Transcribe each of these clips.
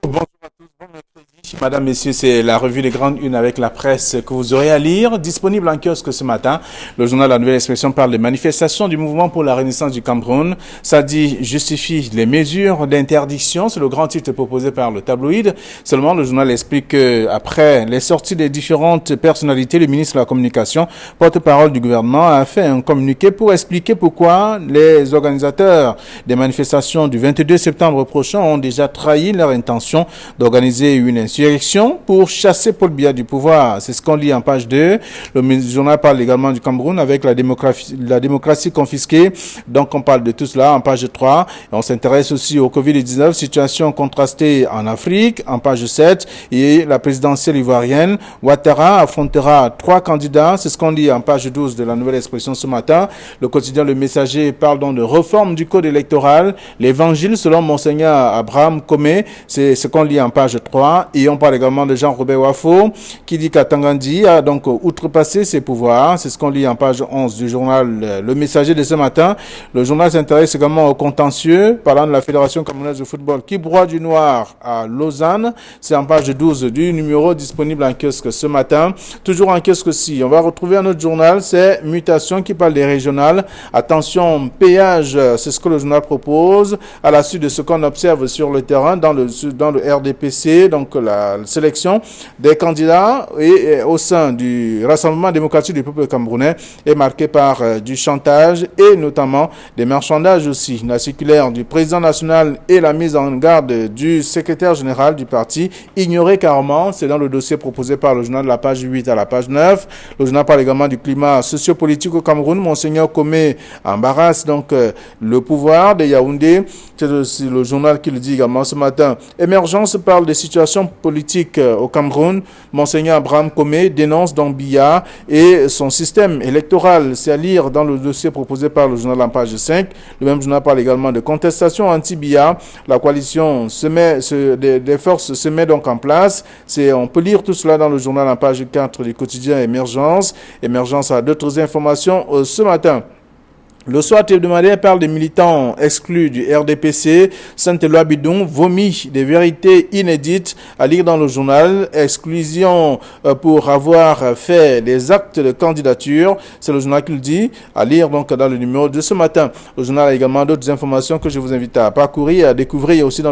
Bonjour à tous, bon mercredi. Madame, Messieurs, c'est la revue des grandes unes avec la presse que vous aurez à lire, disponible en kiosque ce matin. Le journal La Nouvelle Expression parle des manifestations du mouvement pour la renaissance du Cameroun. Ça dit justifie les mesures d'interdiction, c'est le grand titre proposé par le tabloïd. Seulement, le journal explique que après les sorties des différentes personnalités, le ministre de la Communication, porte-parole du gouvernement, a fait un communiqué pour expliquer pourquoi les organisateurs des manifestations du 22 septembre prochain ont déjà trahi leur intention d'organiser une insurrection pour chasser Paul Biya du pouvoir. C'est ce qu'on lit en page 2. Le journal parle également du Cameroun avec la démocratie confisquée. Donc on parle de tout cela en page 3. Et on s'intéresse aussi au Covid-19, situation contrastée en Afrique, en page 7. Et la présidentielle ivoirienne, Ouattara affrontera 3 candidats. C'est ce qu'on lit en page 12 de la Nouvelle Expression ce matin. Le quotidien Le Messager parle donc de réforme du code électoral. L'évangile selon Monseigneur Abraham Komé, c'est ce qu'on lit en page 3. Et on parle également de Jean-Robert Wafo qui dit qu'Atangandi a donc outrepassé ses pouvoirs. C'est ce qu'on lit en page 11 du journal Le Messager de ce matin. Le journal s'intéresse également au contentieux parlant de la Fédération camerounaise de football qui broie du noir à Lausanne. C'est en page 12 du numéro disponible en kiosque ce matin. Toujours en kiosque aussi. On va retrouver un autre journal, c'est Mutation qui parle des régionales. Attention, péage, c'est ce que le journal propose à la suite de ce qu'on observe sur le terrain dans le RDPC, donc la sélection des candidats et au sein du Rassemblement démocratique du peuple camerounais est marquée par du chantage et notamment des marchandages aussi. La circulaire du président national et la mise en garde du secrétaire général du parti ignorée carrément, c'est dans le dossier proposé par le journal de la page 8 à la page 9. Le journal parle également du climat sociopolitique au Cameroun. Monseigneur Komé embarrasse donc le pouvoir de Yaoundé. C'est aussi le journal qui le dit également ce matin. Émergence parle des situations politiques au Cameroun. Monseigneur Abraham Komé dénonce donc Biya et son système électoral. C'est à lire dans le dossier proposé par le journal en page 5. Le même journal parle également de contestation anti-Biya. La coalition des forces se met donc en place. On peut lire tout cela dans le journal en page 4 du quotidien Émergence. Émergence a d'autres informations ce matin. Le soir hebdomadaire parle des militants exclus du RDPC. Saint-Éloi Bidon vomit des vérités inédites à lire dans le journal. Exclusion pour avoir fait des actes de candidature. C'est le journal qui le dit, à lire donc dans le numéro de ce matin. Le journal a également d'autres informations que je vous invite à parcourir et à découvrir aussi dans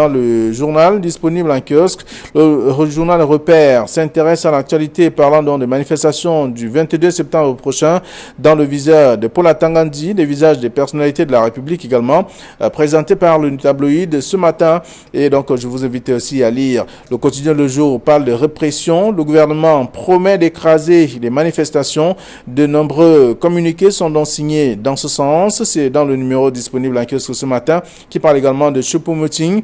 le journal disponible en kiosque. Le journal Repère s'intéresse à l'actualité parlant donc des manifestations du 22 septembre prochain dans le viseur de Paul Atangandi, des visages des personnalités de la République également, présentés par le tabloïd ce matin. Et donc, je vous invite aussi à lire le quotidien Le Jour parle de répression. Le gouvernement promet d'écraser les manifestations. De nombreux communiqués sont donc signés dans ce sens. C'est dans le numéro disponible en kiosque ce matin, qui parle également de Choupo-Moting,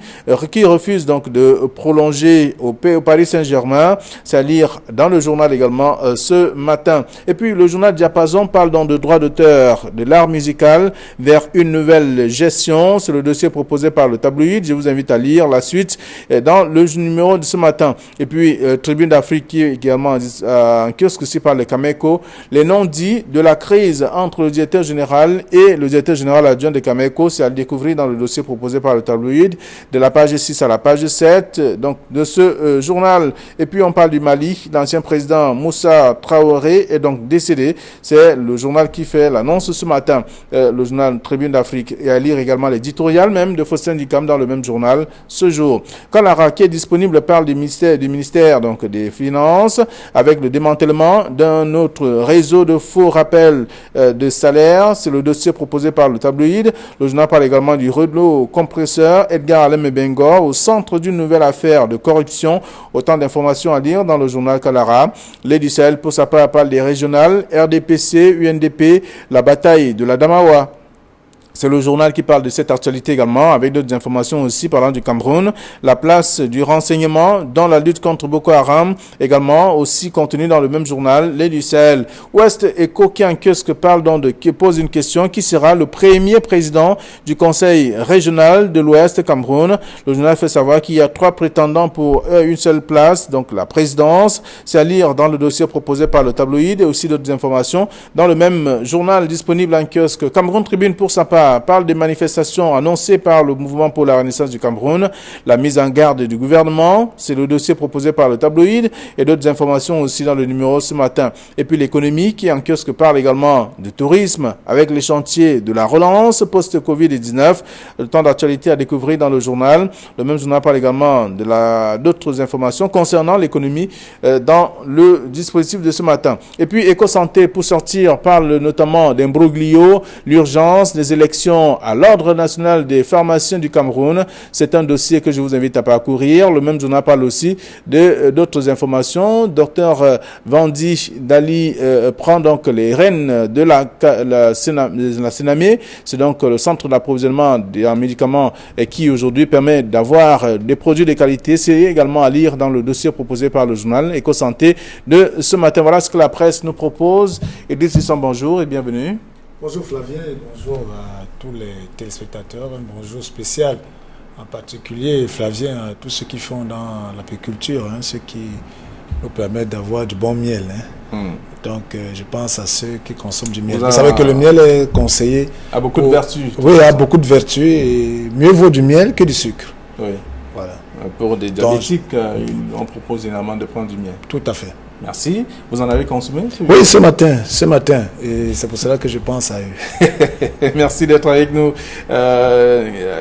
qui refuse donc de prolonger au Paris Saint-Germain. C'est à lire dans le journal également ce matin. Et puis, le journal Diapason parle donc de droits d'auteur, de l'art musicale vers une nouvelle gestion. C'est le dossier proposé par le tabloïd. Je vous invite à lire la suite dans le numéro de ce matin. Et puis, Tribune d'Afrique qui est également en kiosque aussi par le Cameco. Les non-dits de la crise entre le directeur général et le directeur général adjoint de Cameco, c'est à découvrir dans le dossier proposé par le tabloïd de la page 6 à la page 7 donc de ce journal. Et puis, on parle du Mali. L'ancien président Moussa Traoré est donc décédé. C'est le journal qui fait l'annonce ce matin. Le journal Tribune d'Afrique, et à lire également l'éditorial même de Faustin Dicam dans le même journal ce jour. Kalara qui est disponible parle du ministère donc des Finances avec le démantèlement d'un autre réseau de faux rappels de salaire. C'est le dossier proposé par le tabloïd. Le journal parle également du rouleau compresseur Edgar Alem Bengor au centre d'une nouvelle affaire de corruption. Autant d'informations à lire dans le journal Kalara. L'aide du Sahel pour sa part parle des régionales RDPC, UNDP, la bataille de la Damawa. C'est le journal qui parle de cette actualité également, avec d'autres informations aussi parlant du Cameroun. La place du renseignement dans la lutte contre Boko Haram, également aussi contenu dans le même journal, Les du Sahel. Ouest Eco qui en kiosque parle donc qui pose une question, qui sera le premier président du Conseil régional de l'Ouest Cameroun. Le journal fait savoir qu'il y a 3 prétendants pour une seule place, donc la présidence. C'est à lire dans le dossier proposé par le tabloïd et aussi d'autres informations dans le même journal disponible en kiosque. Cameroun Tribune pour sa part Journal parle des manifestations annoncées par le mouvement pour la renaissance du Cameroun, la mise en garde du gouvernement, c'est le dossier proposé par le tabloïd et d'autres informations aussi dans le numéro ce matin. Et puis l'économie qui en kiosque parle également de tourisme avec les chantiers de la relance post-Covid-19. Le temps d'actualité à découvrir dans le journal. Le même journal parle également de d'autres informations concernant l'économie dans le dispositif de ce matin. Et puis Éco-Santé pour sortir parle notamment d'imbroglio, l'urgence des élections à l'Ordre national des pharmaciens du Cameroun. C'est un dossier que je vous invite à parcourir. Le même journal parle aussi d'autres informations. Docteur Vandi Dali prend donc les rênes de la Sénamé. C'est donc le centre d'approvisionnement des médicaments qui aujourd'hui permet d'avoir des produits de qualité. C'est également à lire dans le dossier proposé par le journal Éco-Santé de ce matin. Voilà ce que la presse nous propose. Edith Sisson, bonjour et bienvenue. Bonjour Flavien et bonjour à tous les téléspectateurs. Un bonjour spécial, en particulier Flavien, à tous ceux qui font dans l'apiculture, ceux qui nous permettent d'avoir du bon miel. Donc je pense à ceux qui consomment du miel. Vous savez que le miel est conseillé. A beaucoup de vertus. Oui, a beaucoup de vertus et mieux vaut du miel que du sucre. Oui. Voilà. Pour des diabétiques, on propose énormément de prendre du miel. Tout à fait. Merci. Vous en avez consommé? Oui, ce matin. Et c'est pour cela que je pense à eux. Merci d'être avec nous.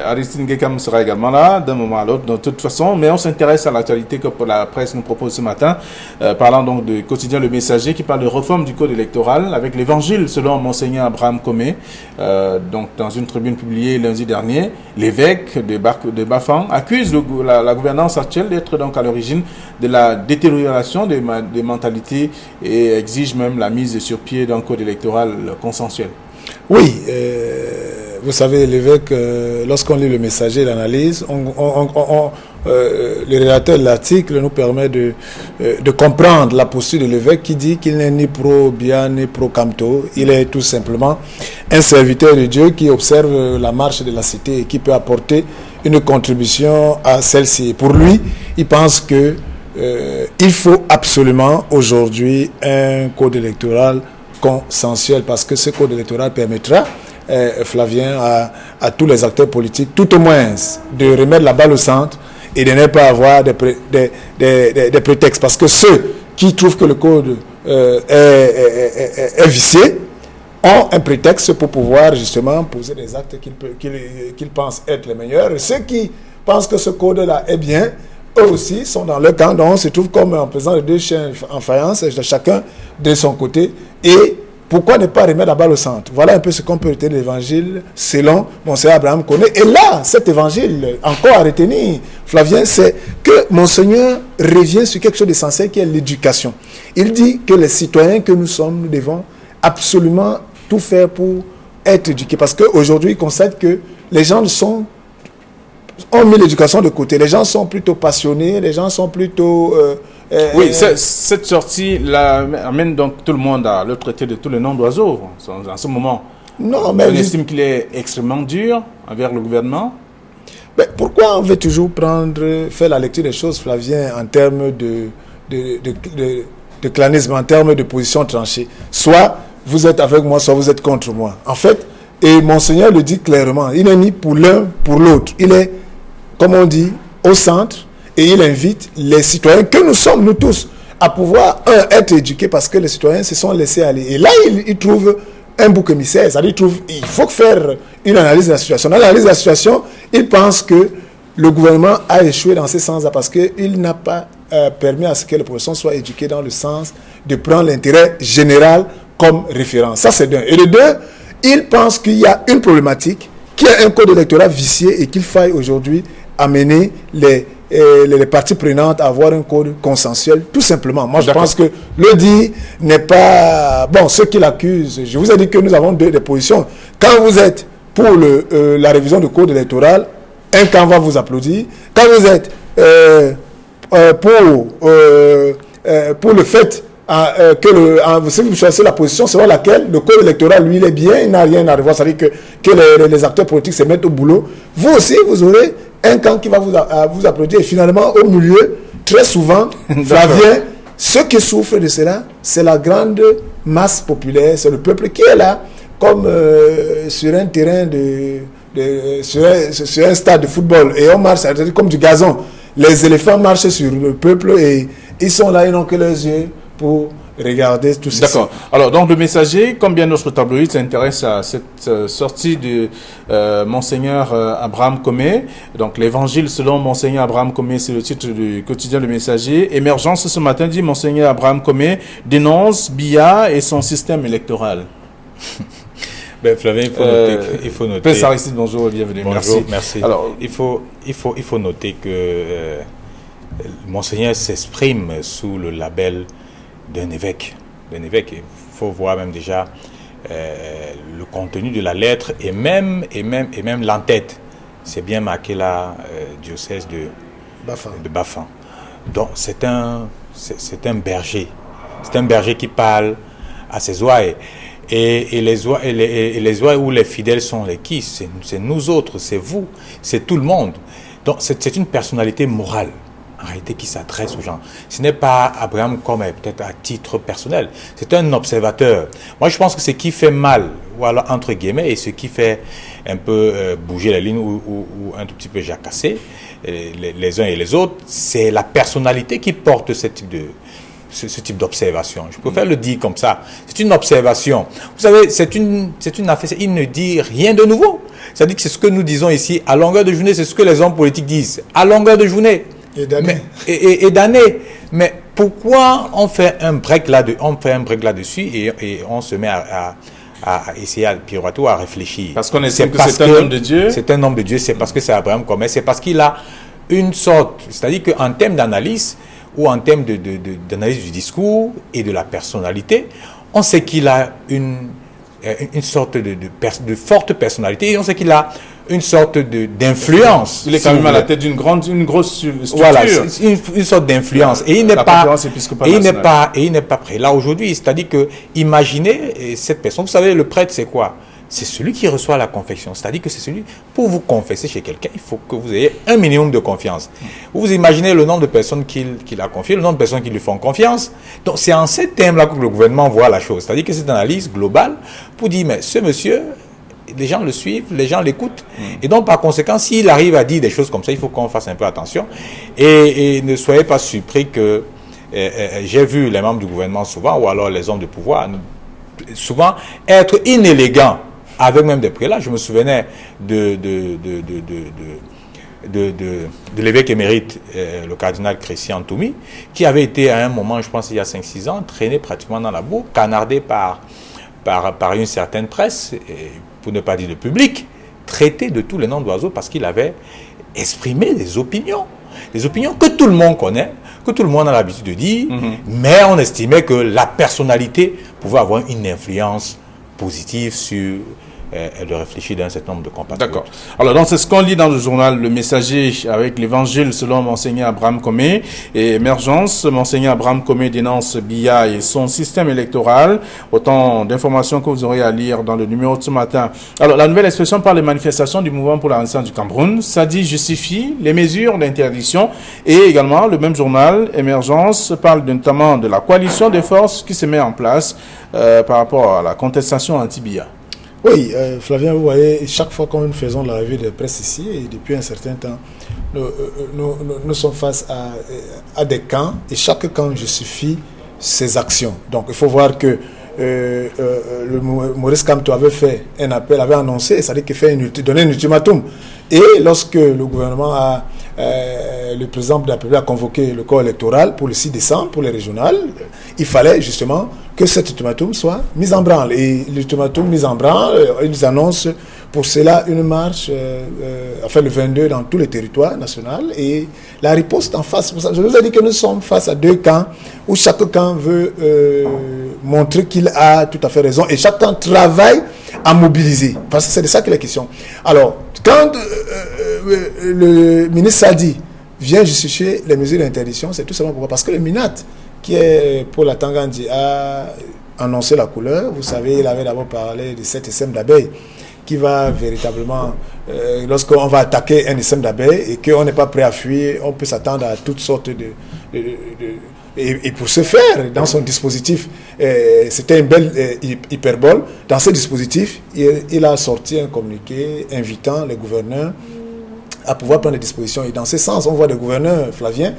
Aristide Gekam sera également là d'un moment à l'autre, de toute façon. Mais on s'intéresse à l'actualité que la presse nous propose ce matin, parlant donc du quotidien Le Messager qui parle de réforme du code électoral avec l'évangile selon Monseigneur Abraham Comé. Donc dans une tribune publiée lundi dernier, l'évêque de Bafang accuse la gouvernance actuelle d'être donc à l'origine de la détérioration des mentalités et exige même la mise sur pied d'un code électoral consensuel. Oui, vous savez, l'évêque, lorsqu'on lit Le Messager, l'analyse, le rédacteur de l'article nous permet de comprendre la posture de l'évêque qui dit qu'il n'est ni pro-Bia ni pro-Camto. Il est tout simplement un serviteur de Dieu qui observe la marche de la cité et qui peut apporter une contribution à celle-ci. Pour lui, il pense que il faut absolument aujourd'hui un code électoral consensuel parce que ce code électoral permettra, Flavien, à tous les acteurs politiques, tout au moins, de remettre la balle au centre et de ne pas avoir des prétextes. Parce que ceux qui trouvent que le code est vicié ont un prétexte pour pouvoir justement poser des actes qu'ils pensent être les meilleurs. Et ceux qui pensent que ce code-là est bien, eux aussi sont dans leur camp, donc on se trouve comme en pesant les deux chiens en faïence, chacun de son côté. Et pourquoi ne pas remettre la balle au centre? Voilà un peu ce qu'on peut retenir de l'évangile selon Monseigneur Abraham Comé. Et là, cet évangile, encore à retenir, Flavien, c'est que Monseigneur revient sur quelque chose d'essentiel qui est l'éducation. Il dit que les citoyens que nous sommes, nous devons absolument tout faire pour être éduqués. Parce qu'aujourd'hui, il constate que les gens ont mis l'éducation de côté. Les gens sont plutôt passionnés, les gens sont plutôt... oui, cette sortie amène donc tout le monde à le traiter de tous les noms d'oiseaux en ce moment. Non, mais on estime qu'il est extrêmement dur envers le gouvernement. Mais pourquoi on veut toujours faire la lecture des choses, Flavien, en termes de clanisme, en termes de position tranchée? Soit vous êtes avec moi, soit vous êtes contre moi. En fait, et Monseigneur le dit clairement, il n'est ni pour l'un, pour l'autre. Il est, comme on dit, au centre et il invite les citoyens que nous sommes, nous tous, à pouvoir, être éduqués parce que les citoyens se sont laissés aller. Et là, il trouve un bouc émissaire, c'est-à-dire il faut faire une analyse de la situation. Dans l'analyse de la situation, il pense que le gouvernement a échoué dans ce sens-là parce qu'il n'a pas permis à ce que les professeurs soient éduqués dans le sens de prendre l'intérêt général comme référence. Ça, c'est d'un. Et de deux, il pense qu'il y a une problématique, qu'il y a un code électoral vicié et qu'il faille aujourd'hui amener les parties prenantes à avoir un code consensuel, tout simplement. Moi, je pense que le dit n'est pas... Bon, ceux qui l'accusent, je vous ai dit que nous avons des positions. Quand vous êtes pour la révision du code électoral, un camp va vous applaudir. Quand vous êtes pour le fait que vous choisissez la position selon laquelle le code électoral, lui, il est bien, il n'a rien à revoir, c'est-à-dire que les acteurs politiques se mettent au boulot, vous aussi, vous aurez un camp qui va vous applaudir. Et finalement, au milieu, très souvent, Flavien, ceux qui souffrent de cela, c'est la grande masse populaire, c'est le peuple qui est là, comme sur un terrain sur un stade de football, et on marche, c'est-à-dire comme du gazon. Les éléphants marchent sur le peuple et ils sont là, ils n'ont que leurs yeux pour regarder tout ça. D'accord. Alors, donc, le Messager, comme bien d'autres tabloïds, s'intéresse à cette sortie de Monseigneur Abraham Comé. Donc, l'Évangile selon Monseigneur Abraham Comé, c'est le titre du quotidien Le Messager. Émergence, ce matin, dit Monseigneur Abraham Comé dénonce Biya et son système électoral. Ben, Flavien, il faut noter. Père Aristide, bonjour et bienvenue. Bonjour, merci. Alors, il faut noter que Monseigneur s'exprime sous le label d'un évêque. Il faut voir même déjà le contenu de la lettre et même l'entête. C'est bien marqué là, diocèse de Bafan. Donc c'est un berger. C'est un berger qui parle à ses ouailles. Et les ouailles où les fidèles sont les qui? C'est nous autres, c'est vous, c'est tout le monde. Donc c'est une personnalité morale, en réalité, qui s'adresse aux gens. Ce n'est pas Abraham comme peut-être à titre personnel. C'est un observateur. Moi, je pense que ce qui fait mal, ou alors entre guillemets, et ce qui fait un peu bouger la ligne ou un tout petit peu jacasser les uns et les autres, c'est la personnalité qui porte ce type d'observation. Je préfère le dire comme ça. C'est une observation. Vous savez, c'est une affaire. Il ne dit rien de nouveau. C'est-à-dire que c'est ce que nous disons ici à longueur de journée, c'est ce que les hommes politiques disent à longueur de journée. Et d'années. Et d'années. Mais pourquoi on fait un break là-dessus et on se met à essayer à pirouetter ou à réfléchir? Parce qu'on estime que c'est un homme de Dieu. C'est un homme de Dieu, c'est parce que c'est Abraham Comé, c'est parce qu'il a une sorte, c'est-à-dire qu'en termes d'analyse, ou en termes d'analyse du discours et de la personnalité, on sait qu'il a une sorte de forte personnalité et on sait qu'il a une sorte d'influence. Il est quand même à la tête d'une grosse structure. Voilà, une sorte d'influence. Et il n'est pas prêt. Là, aujourd'hui, c'est-à-dire que, imaginez cette personne. Vous savez, le prêtre, c'est quoi? C'est celui qui reçoit la confession. C'est-à-dire que c'est celui, pour vous confesser chez quelqu'un, il faut que vous ayez un minimum de confiance. Vous imaginez le nombre de personnes qu'il a confiées, le nombre de personnes qui lui font confiance. Donc, c'est en ces termes-là que le gouvernement voit la chose. C'est-à-dire que c'est une analyse globale pour dire, mais ce monsieur, les gens le suivent, les gens l'écoutent. Et donc, par conséquent, s'il arrive à dire des choses comme ça, il faut qu'on fasse un peu attention. Et ne soyez pas surpris que j'ai vu les membres du gouvernement souvent, ou alors les hommes de pouvoir, souvent être inélégants avec même des prélats. Je me souvenais de l'évêque émérite, le cardinal Christian Toumi, qui avait été à un moment, je pense il y a 5-6 ans, traîné pratiquement dans la boue, canardé par une certaine presse, pour ne pas dire le public, traité de tous les noms d'oiseaux parce qu'il avait exprimé des opinions que tout le monde connaît, que tout le monde a l'habitude de dire, mais on estimait que la personnalité pouvait avoir une influence positive sur de réfléchir d'un certain nombre de compatriotes. D'accord. Alors, donc, c'est ce qu'on lit dans le journal Le Messager avec l'Évangile selon Monseigneur Abraham Comé et Émergence. Monseigneur Abraham Comé dénonce Biya et son système électoral. Autant d'informations que vous aurez à lire dans le numéro de ce matin. Alors, la nouvelle expression par les manifestations du mouvement pour la Renaissance du Cameroun, ça dit justifie les mesures d'interdiction et également le même journal Émergence parle notamment de la coalition des forces qui se met en place par rapport à la contestation anti-Biya. Oui, Flavien, vous voyez, chaque fois que nous faisons la revue de presse ici, et depuis un certain temps, nous sommes face à des camps, et chaque camp justifie ses actions. Donc, il faut voir que le Maurice Kamto avait fait un appel, avait annoncé, c'est-à-dire qu'il donnait un ultimatum. Et lorsque le gouvernement le président de la République a convoqué le corps électoral pour le 6 décembre, pour les régionales, il fallait justement que cet ultimatum soit mis en branle. Et l'ultimatum mis en branle, ils annoncent pour cela une marche, le 22 dans tous les territoires nationaux. Et la riposte en face, je vous ai dit que nous sommes face à deux camps où chaque camp veut montrer qu'il a tout à fait raison et chaque camp travaille à mobiliser. Parce que c'est de ça qu'il est question. Alors, quand le ministre Sadi vient justifier les mesures d'interdiction, c'est tout simplement pourquoi. Parce que le MINAT, qui est pour la Tangandi, a annoncé la couleur. Vous savez, il avait d'abord parlé de cet SM d'abeille qui va véritablement lorsqu'on va attaquer un essaim d'abeilles et qu'on n'est pas prêt à fuir, on peut s'attendre à toutes sortes et pour ce faire, dans son dispositif, c'était une belle hyperbole. Dans ce dispositif, il a sorti un communiqué invitant les gouverneurs à pouvoir prendre des dispositions. Et dans ce sens, on voit des gouverneurs, Flavien,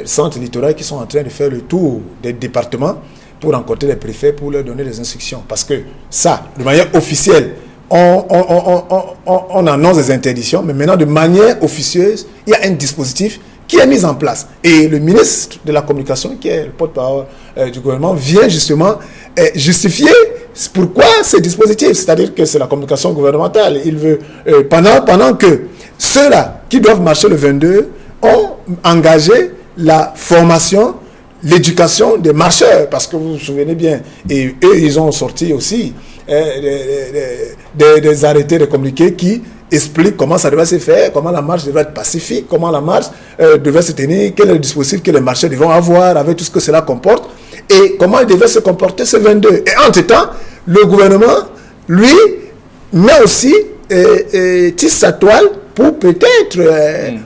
centres littoraux qui sont en train de faire le tour des départements pour rencontrer les préfets, pour leur donner des instructions. Parce que ça, de manière officielle, on annonce des interdictions, mais maintenant, de manière officieuse, il y a un dispositif qui est mis en place. Et le ministre de la Communication, qui est le porte-parole du gouvernement, vient justement justifier pourquoi ce dispositif. C'est-à-dire que c'est la communication gouvernementale. Il veut, pendant que ceux-là qui doivent marcher le 22 ont engagé la formation, l'éducation des marcheurs, parce que vous vous souvenez bien, et eux, ils ont sorti aussi des arrêtés de communiquer qui expliquent comment ça devait se faire, comment la marche devait être pacifique, comment la marche devait se tenir, quel est le dispositif que les marcheurs devront avoir, avec tout ce que cela comporte, et comment ils devaient se comporter ce 22. Et entre-temps, le gouvernement, lui, met aussi tisse sa toile pour peut-être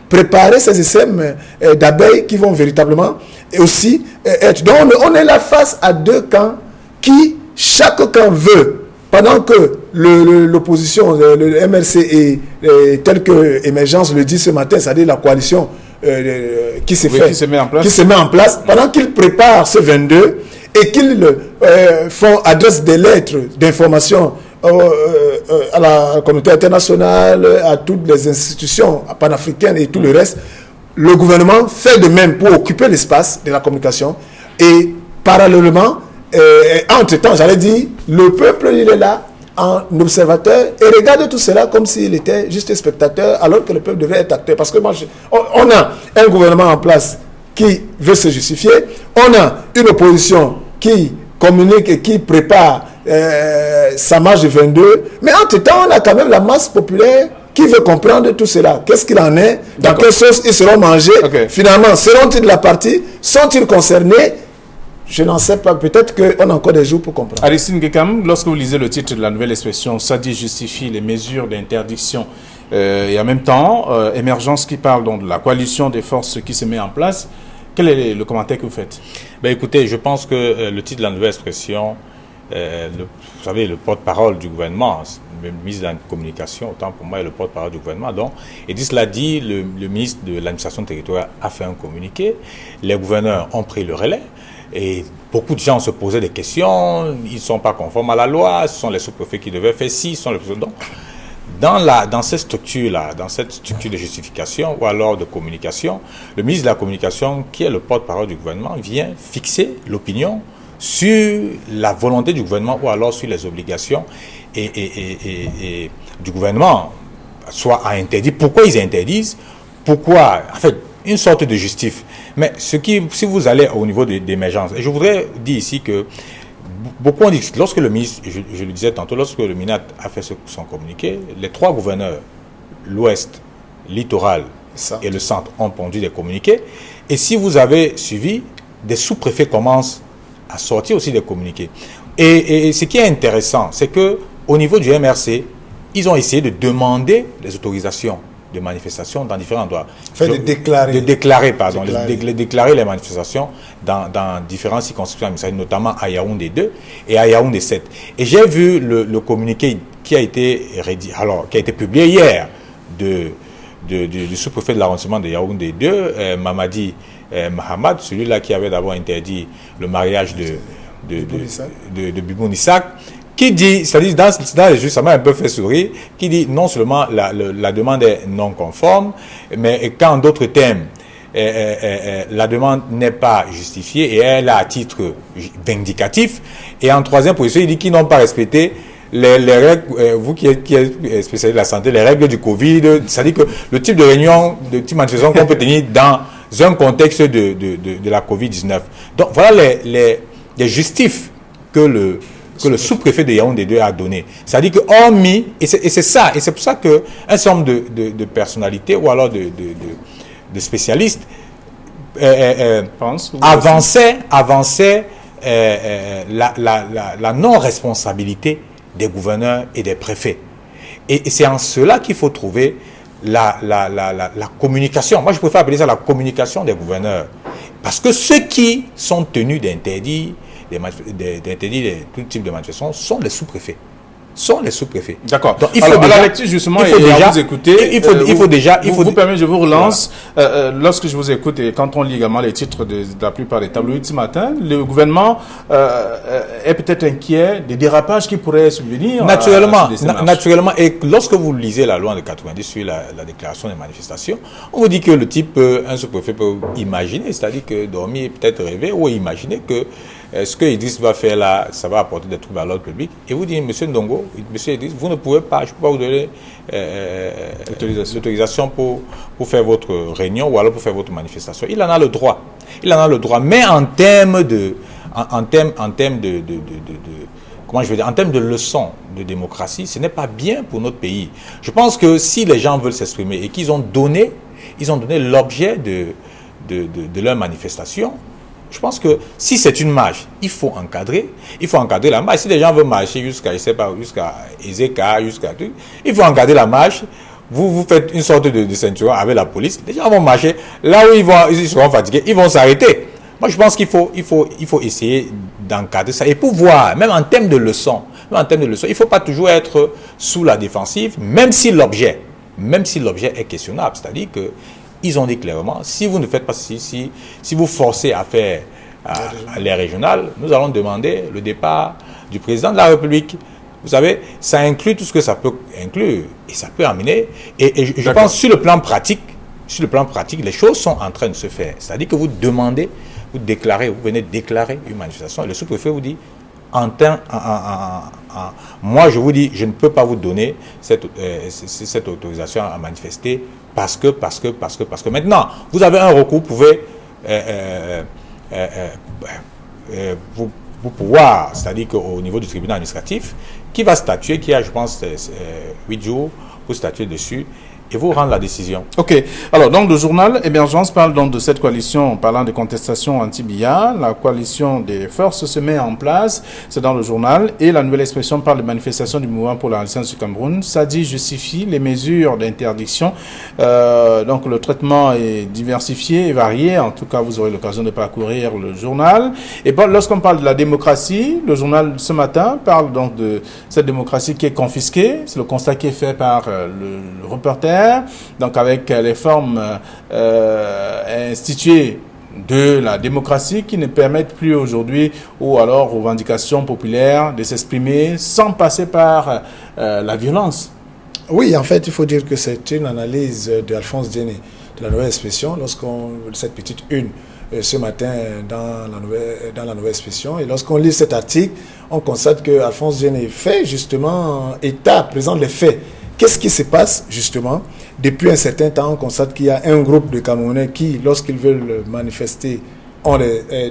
préparer ces essaims d'abeilles qui vont véritablement et aussi être. Donc on est là face à deux camps qui, chaque camp veut, pendant que l'opposition, le MRC et tel que Émergence le dit ce matin, c'est-à-dire la coalition qui se met en place, pendant qu'ils préparent ce 22 et qu'ils adressent des lettres d'information à la communauté internationale, à toutes les institutions panafricaines et tout le reste, le gouvernement fait de même pour occuper l'espace de la communication et parallèlement, entre-temps, j'allais dire, le peuple, il est là en observateur et regarde tout cela comme s'il était juste spectateur alors que le peuple devait être acteur. Parce que moi, on a un gouvernement en place qui veut se justifier, on a une opposition qui communique et qui prépare sa marche du 22, mais entre-temps, on a quand même la masse populaire qui veut comprendre tout cela. Qu'est-ce qu'il en est? Dans quelle sauce ils seront mangés? Finalement, seront-ils de la partie? Sont-ils concernés? Je n'en sais pas. Peut-être qu'on a encore des jours pour comprendre. Aristide Ngekam, lorsque vous lisez le titre de la nouvelle expression, ça dit justifie les mesures d'interdiction et en même temps, Émergence qui parle donc de la coalition des forces qui se met en place. Quel est le commentaire que vous faites? Écoutez, je pense que le titre de la nouvelle expression, vous savez, le porte-parole du gouvernement, le ministre de la Communication, autant pour moi, est le porte-parole du gouvernement. Donc, et cela dit, le ministre de l'administration territoriale a fait un communiqué, les gouverneurs ont pris le relais, et beaucoup de gens se posaient des questions, ils ne sont pas conformes à la loi, ce sont les sous-préfets qui devaient faire ci, ce sont les présidents. Dans cette structure-là, dans cette structure de justification ou alors de communication, le ministre de la Communication, qui est le porte-parole du gouvernement, vient fixer l'opinion sur la volonté du gouvernement ou alors sur les obligations et du gouvernement, soit à interdire. Pourquoi ils interdisent? Pourquoi? En fait, une sorte de justif. Mais si vous allez au niveau d'émergence, et je voudrais dire ici que beaucoup ont dit, lorsque le ministre, je le disais tantôt, lorsque le MINAT a fait son communiqué, les trois gouverneurs, l'Ouest, littoral et le centre, ont pondu des communiqués. Et si vous avez suivi, des sous-préfets commencent à sortir aussi des communiqués. Et ce qui est intéressant, c'est que au niveau du MRC, ils ont essayé de demander les autorisations de manifestations dans différents endroits. Déclarer les manifestations dans différentes circonscriptions administratives, notamment à Yaoundé 2 et à Yaoundé 7. Et j'ai vu le communiqué qui a été publié hier du sous-préfet de l'arrondissement de Yaoundé 2, Mamadi Mahamad, celui-là qui avait d'abord interdit le mariage de Biboun Issak, qui dit, c'est-à-dire dans les juges, ça m'a un peu fait sourire, qui dit non seulement la demande est non conforme, mais qu'en d'autres termes, la demande n'est pas justifiée et elle a à titre vindicatif. Et en troisième position, il dit qu'ils n'ont pas respecté les règles, vous qui êtes spécialiste de la santé, les règles du Covid, c'est-à-dire que le type de réunion, de type de manifestation qu'on peut tenir dans un contexte de la Covid-19. Donc voilà les justifs que le sous-préfet de Yaoundé 2 a donné. C'est-à-dire qu'on mis, et c'est ça, et c'est pour ça qu'un certain nombre de personnalités ou alors de spécialistes avançaient la non-responsabilité des gouverneurs et des préfets. Et c'est en cela qu'il faut trouver la communication. Moi, je préfère appeler ça la communication des gouverneurs. Parce que ceux qui sont tenus d'interdire tout type de manifestations sont les sous-préfets. D'accord. Donc, il faut alors, à la lecture, justement, il faut déjà vous écouter. Vous permettez, je vous relance. Voilà. Lorsque je vous écoute et quand on lit également les titres de la plupart des tabloïds ce matin, le gouvernement est peut-être inquiet des dérapages qui pourraient subvenir. Naturellement. Et lorsque vous lisez la loi de 90 sur la déclaration des manifestations, on vous dit que le type, un sous-préfet peut imaginer, c'est-à-dire que dormir, peut-être rêver, ou imaginer que ce que Idriss va faire là, ça va apporter des troubles à l'ordre public. Et vous dites, monsieur Ndongo, monsieur Idriss, vous ne pouvez pas, je ne peux pas vous donner l'autorisation pour faire votre réunion ou alors pour faire votre manifestation. Il en a le droit. Mais en termes de comment je veux dire, en termes de leçons de démocratie, ce n'est pas bien pour notre pays. Je pense que si les gens veulent s'exprimer et qu'ils ont donné l'objet de leur manifestation, je pense que si c'est une marche, il faut encadrer la marche. Si les gens veulent marcher jusqu'à Ezeka, il faut encadrer la marche. Vous faites une sorte de ceinture avec la police. Les gens vont marcher. Là où ils seront fatigués, ils vont s'arrêter. Moi, je pense qu'il faut essayer d'encadrer ça. Et pour voir, même en termes de leçons, il ne faut pas toujours être sous la défensive, même si l'objet est questionnable. C'est-à-dire que ils ont dit clairement, si vous ne faites pas si vous forcez à faire les régionales, nous allons demander le départ du président de la République. Vous savez, ça inclut tout ce que ça peut inclure et ça peut amener. Et je pense sur le plan pratique, les choses sont en train de se faire. C'est-à-dire que vous venez déclarer une manifestation et le sous-préfet vous dit, moi je vous dis, je ne peux pas vous donner cette autorisation à manifester parce que maintenant, vous avez un recours, vous pouvez vous pouvoir, c'est-à-dire qu'au niveau du tribunal administratif, qui va statuer, qui a, je pense, 8 jours pour statuer dessus, et vous rendre la décision. Ok. Alors, donc, le journal Émergence parle donc de cette coalition, parlant de contestation anti-BIA. La coalition des forces se met en place, c'est dans le journal. Et la nouvelle expression parle de manifestation du mouvement pour la renaissance du Cameroun. Ça dit justifie les mesures d'interdiction. Donc, le traitement est diversifié et varié. En tout cas, vous aurez l'occasion de parcourir le journal. Et bon, lorsqu'on parle de la démocratie, le journal ce matin parle donc de cette démocratie qui est confisquée. C'est le constat qui est fait par le reporter. Donc avec les formes instituées de la démocratie qui ne permettent plus aujourd'hui ou alors aux revendications populaires de s'exprimer sans passer par la violence. Oui, en fait, il faut dire que c'est une analyse d'Alphonse Diéné, de la nouvelle expression, cette petite une ce matin dans la nouvelle expression. Et lorsqu'on lit cet article, on constate que Alphonse Diéné fait justement présente les faits. Qu'est-ce qui se passe justement? Depuis un certain temps, on constate qu'il y a un groupe de Camerounais qui, lorsqu'ils veulent manifester, on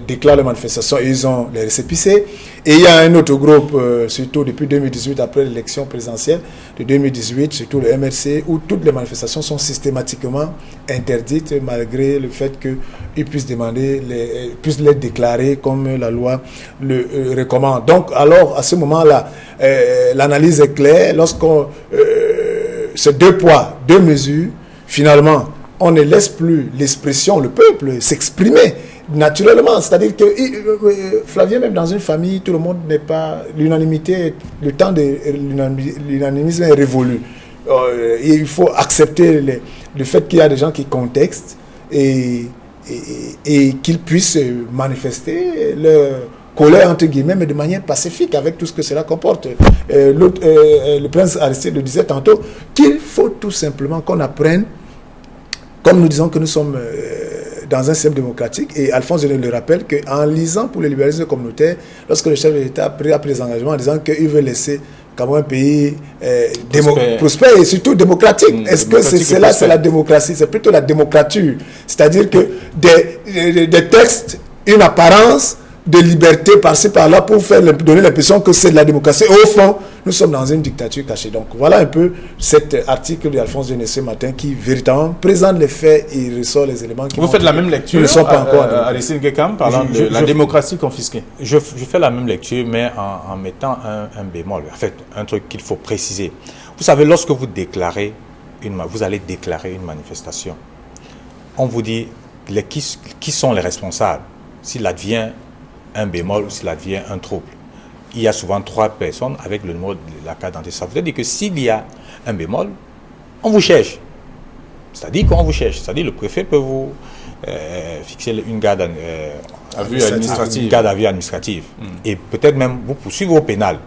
déclare les manifestations et ils ont les récépissés. Et il y a un autre groupe, surtout depuis 2018, après l'élection présidentielle de 2018, surtout le MRC, où toutes les manifestations sont systématiquement interdites malgré le fait qu'ils puissent puissent les déclarer comme la loi le recommande. Donc, alors, à ce moment-là, l'analyse est claire. Lorsqu'on... ces 2 poids, 2 mesures, finalement, on ne laisse plus l'expression, le peuple, s'exprimer naturellement. C'est-à-dire que, Flavien, même dans une famille, tout le monde n'est pas... L'unanimité, le temps de l'unanimisme est révolu. Il faut accepter le fait qu'il y a des gens qui contextent et qu'ils puissent manifester leur colère, entre guillemets, mais de manière pacifique, avec tout ce que cela comporte. Le prince Aristide le disait tantôt, qu'il faut tout simplement qu'on apprenne, comme nous disons que nous sommes dans un système démocratique, et Alphonse le rappelle qu'en lisant pour le libéralisme communautaire, lorsque le chef de l'État a pris les engagements en disant qu'il veut laisser comme un pays prospère et surtout démocratique. Est-ce que cela, c'est la démocratie? C'est plutôt la démocrature. C'est-à-dire que des textes, une apparence de liberté par-ci par-là pour donner l'impression que c'est de la démocratie. Et au fond, nous sommes dans une dictature cachée. Donc voilà un peu cet article d'Alphonse Diéné ce matin qui véritablement présente les faits et ressort les éléments qui... Vous faites la même lecture ne sont pas encore Aristide Gekam parlant de la démocratie confisquée. Je fais la même lecture mais en mettant un bémol. En fait, un truc qu'il faut préciser. Vous Vous savez, lorsque vous déclarez vous allez déclarer une manifestation, on vous dit qui sont les responsables s'il advient un bémol ou s'il advient un trouble. Il y a souvent 3 personnes avec le numéro de la carte d'identité. Ça veut dire que s'il y a un bémol, on vous cherche. C'est-à-dire qu'on vous cherche. C'est-à-dire le préfet peut vous fixer une garde à vue administrative. Et peut-être même vous poursuivre au pénal.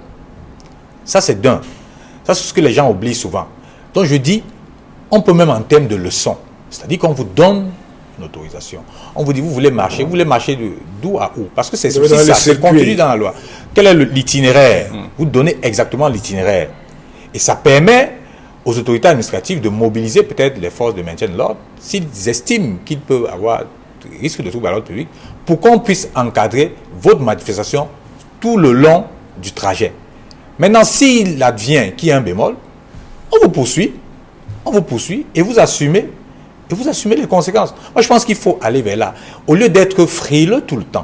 Ça, c'est d'un. Ça, c'est ce que les gens oublient souvent. Donc, je dis, on peut même en termes de leçons. C'est-à-dire qu'on vous donne une autorisation. On vous dit, vous voulez marcher d'où à où? Parce que c'est aussi ça, c'est contenu dans la loi. Quel est l'itinéraire? Vous donnez exactement l'itinéraire. Et ça permet aux autorités administratives de mobiliser peut-être les forces de maintien de l'ordre s'ils estiment qu'ils peuvent avoir risque de trouble à l'ordre public pour qu'on puisse encadrer votre manifestation tout le long du trajet. Maintenant, s'il advient qu'il y a un bémol, on vous poursuit et vous assumez les conséquences. Moi, je pense qu'il faut aller vers là, au lieu d'être frileux tout le temps.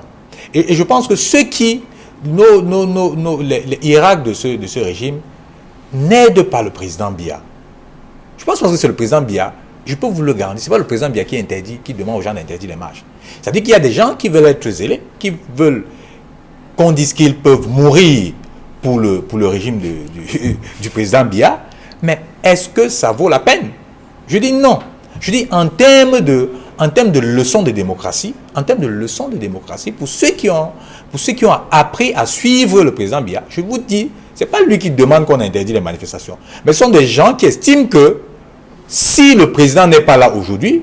Et je pense que les hiérarques de ce régime n'aident pas le président Biya. Je pense que c'est le président Biya, je peux vous le garantir, ce n'est pas le président Biya qui demande aux gens d'interdire les marches. C'est-à-dire qu'il y a des gens qui veulent être zélés, qui veulent qu'on dise qu'ils peuvent mourir pour le régime du président Biya, mais est-ce que ça vaut la peine? Je dis non. Je dis en termes de leçons de démocratie, pour ceux qui ont appris à suivre le président Biya, je vous dis, ce n'est pas lui qui demande qu'on interdit les manifestations, mais ce sont des gens qui estiment que si le président n'est pas là aujourd'hui,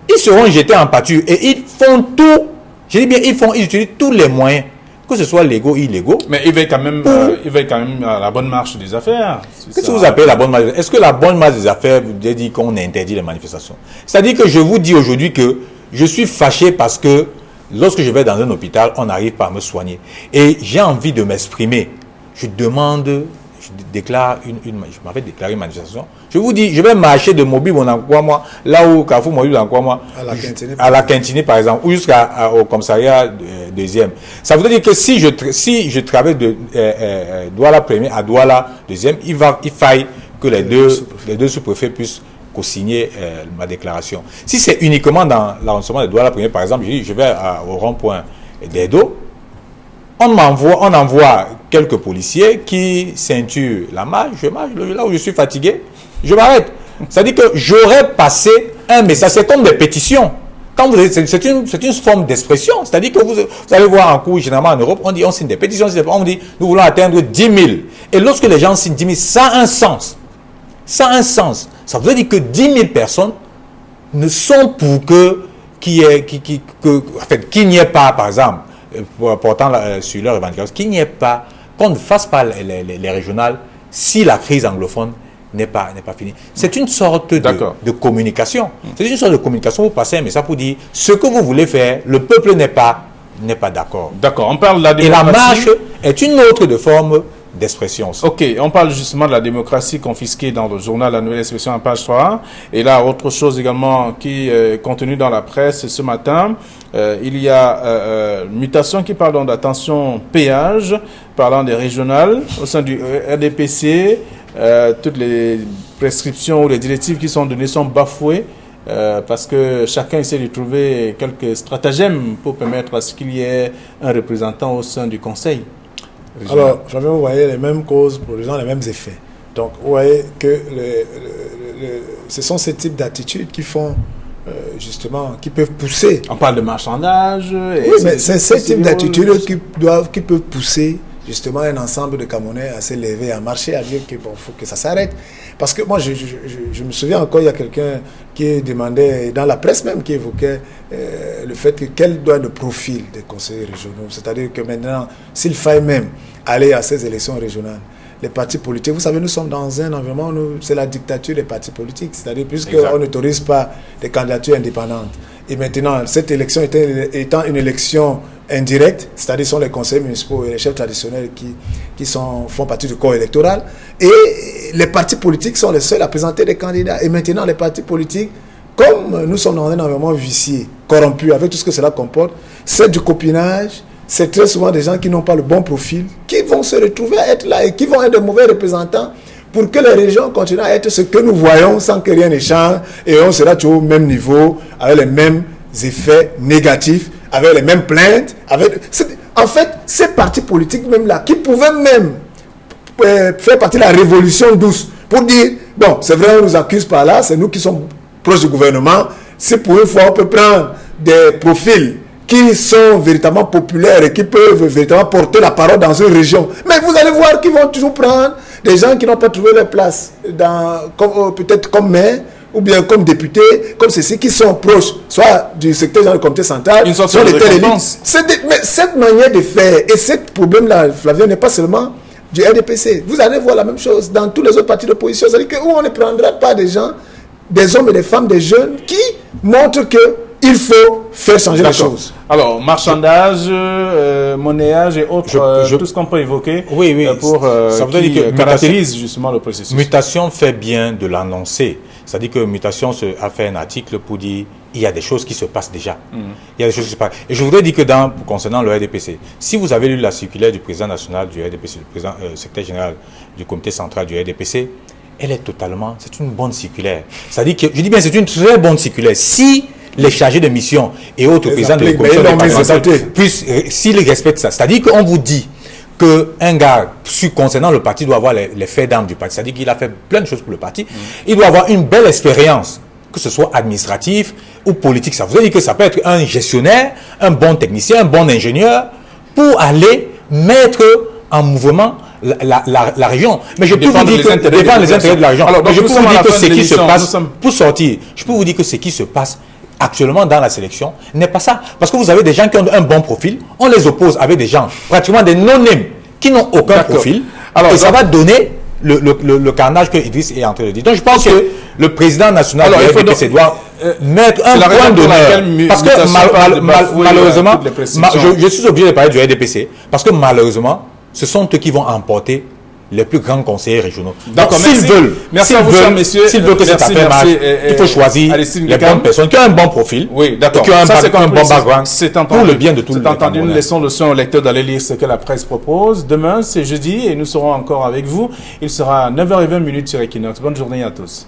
ils seront jetés en pâture et ils font tout, je dis bien, ils utilisent tous les moyens, que ce soit légaux ou illégaux. Mais il veille quand même à la bonne marche des affaires. Qu'est-ce que vous appelez la bonne marche? Est-ce que la bonne marche des affaires vous dit qu'on interdit les manifestations? C'est-à-dire que je vous dis aujourd'hui que je suis fâché parce que lorsque je vais dans un hôpital, on n'arrive pas à me soigner. Et j'ai envie de m'exprimer. Je déclare je m'avais déclaré une manifestation. Je vous dis, je vais marcher de Mobile Bonankwama, là où Carrefour Mobile Bonankwama, à la Quintinie par exemple, ou jusqu'au commissariat deuxième. Ça veut dire que si je traverse de Douala premier à Douala deuxième, il faille que les deux sous-préfets puissent co-signer ma déclaration. Si c'est uniquement dans l'arrondissement de Douala premier par exemple, je vais au rond-point d'Edo, on envoie quelques policiers qui ceinturent la marche, je marche, là où je suis fatigué, je m'arrête. C'est-à-dire que j'aurais passé un message, c'est comme des pétitions. C'est une forme d'expression, c'est-à-dire que vous allez voir en cours, généralement en Europe, on signe des pétitions, on dit nous voulons atteindre 10 000. Et lorsque les gens signent 10 000, ça a un sens. Ça a un sens. Ça veut dire que 10 000 personnes ne sont pour qu'il n'y ait pas, par exemple, portant sur leur revendication, qu'on ne fasse pas les régionales si la crise anglophone n'est pas finie. C'est une sorte de communication. C'est une sorte de communication. Vous passez un message pour dire ce que vous voulez faire, le peuple n'est pas d'accord. D'accord, on parle de la Et démocratie. la marche est une autre forme d'expression. Ok, on parle justement de la démocratie confisquée dans le journal La Nouvelle Expression en page 3. Et là, autre chose également qui est contenue dans la presse ce matin. Il y a mutation qui parle d'attention péage, parlant des régionales au sein du RDPC. Toutes les prescriptions ou les directives qui sont données sont bafouées parce que chacun essaie de trouver quelques stratagèmes pour permettre à ce qu'il y ait un représentant au sein du conseil. Alors, Fabien, vous voyez les mêmes causes produisant les mêmes effets. Donc, vous voyez que ce sont ces types d'attitudes qui font, justement, qui peuvent pousser. On parle de marchandage. Oui, mais c'est ces types d'attitudes qui peuvent pousser, justement, un ensemble de Camerounais à se lever, à marcher, à dire qu'il faut que ça s'arrête. Parce que moi, je me souviens encore, il y a quelqu'un qui demandait, dans la presse même, qui évoquait le fait que quel doit être le profil des conseillers régionaux. C'est-à-dire que maintenant, s'il faille même aller à ces élections régionales, les partis politiques, vous savez, nous sommes dans un environnement où c'est la dictature des partis politiques. C'est-à-dire puisqu'on n'autorise pas des candidatures indépendantes. Et maintenant, cette élection étant une élection indirecte, c'est-à-dire sont les conseillers municipaux et les chefs traditionnels qui font partie du corps électoral, et les partis politiques sont les seuls à présenter des candidats. Et maintenant, les partis politiques, comme nous sommes dans un environnement vicié, corrompu, avec tout ce que cela comporte, c'est du copinage, c'est très souvent des gens qui n'ont pas le bon profil, qui vont se retrouver à être là et qui vont être de mauvais représentants pour que les régions continuent à être ce que nous voyons sans que rien ne change et on sera toujours au même niveau, avec les mêmes effets négatifs, avec les mêmes plaintes. En fait, ces partis politiques même là, qui pouvaient même faire partie de la révolution douce, pour dire, bon, c'est vrai, on nous accuse par là, c'est nous qui sommes proches du gouvernement, si pour une fois on peut prendre des profils qui sont véritablement populaires et qui peuvent véritablement porter la parole dans une région. Mais vous allez voir qu'ils vont toujours prendre des gens qui n'ont pas trouvé leur place, peut-être comme maire, ou bien comme député, comme ceux qui sont proches, soit du secteur du comité central, soit des télévisions. Mais cette manière de faire, et ce problème-là, Flavien, n'est pas seulement du RDPC. Vous allez voir la même chose dans tous les autres partis d'opposition. C'est-à-dire que où on ne prendra pas des gens, des hommes et des femmes, des jeunes, qui montrent qu'il faut faire changer les choses. Alors, marchandage, monnayage et autres, tout ce qu'on peut évoquer ça veut dire que caractérise justement le processus. Mutation fait bien de l'annoncer. C'est-à-dire que Mutation a fait un article pour dire il y a des choses qui se passent déjà. Il y a des choses qui se passent. Et je voudrais dire que concernant le RDPC, si vous avez lu la circulaire du président national du RDPC, du président secrétaire général du comité central du RDPC, elle est c'est une bonne circulaire. C'est-à-dire que, je dis bien, c'est une très bonne circulaire. Si les chargés de mission et autres présidents de commission s'ils respectent ça, c'est-à-dire qu'on vous dit qu'un gars, concernant le parti, doit avoir les faits d'armes du parti. C'est-à-dire qu'il a fait plein de choses pour le parti. Il doit avoir une belle expérience, que ce soit administratif ou politique. Ça veut dire que ça peut être un gestionnaire, un bon technicien, un bon ingénieur, pour aller mettre en mouvement la région. Mais je peux vous dire que défendre les intérêts de la région. Alors, je peux vous dire que ce qui se passe, pour sortir, je peux vous dire que ce qui se passe actuellement dans la sélection n'est pas ça. Parce que vous avez des gens qui ont un bon profil, on les oppose avec des gens, pratiquement des non-names, qui n'ont aucun profil. Alors, et ça va donner le carnage que Idriss est en train de dire. Donc je pense que le président national du RDPC doit mettre un point d'honneur. Parce que malheureusement, je suis obligé de parler du RDPC, parce que malheureusement, ce sont eux qui vont emporter les plus grands conseillers régionaux. Donc, s'ils veulent que cette affaire marche, il faut choisir les bonnes personnes qui ont un bon profil, qui ont un bon background, pour le bien de tout le monde. Nous laissons le soin aux lecteurs d'aller lire ce que la presse propose. Demain, c'est jeudi et nous serons encore avec vous. Il sera 9h20 sur Equinox. Bonne journée à tous.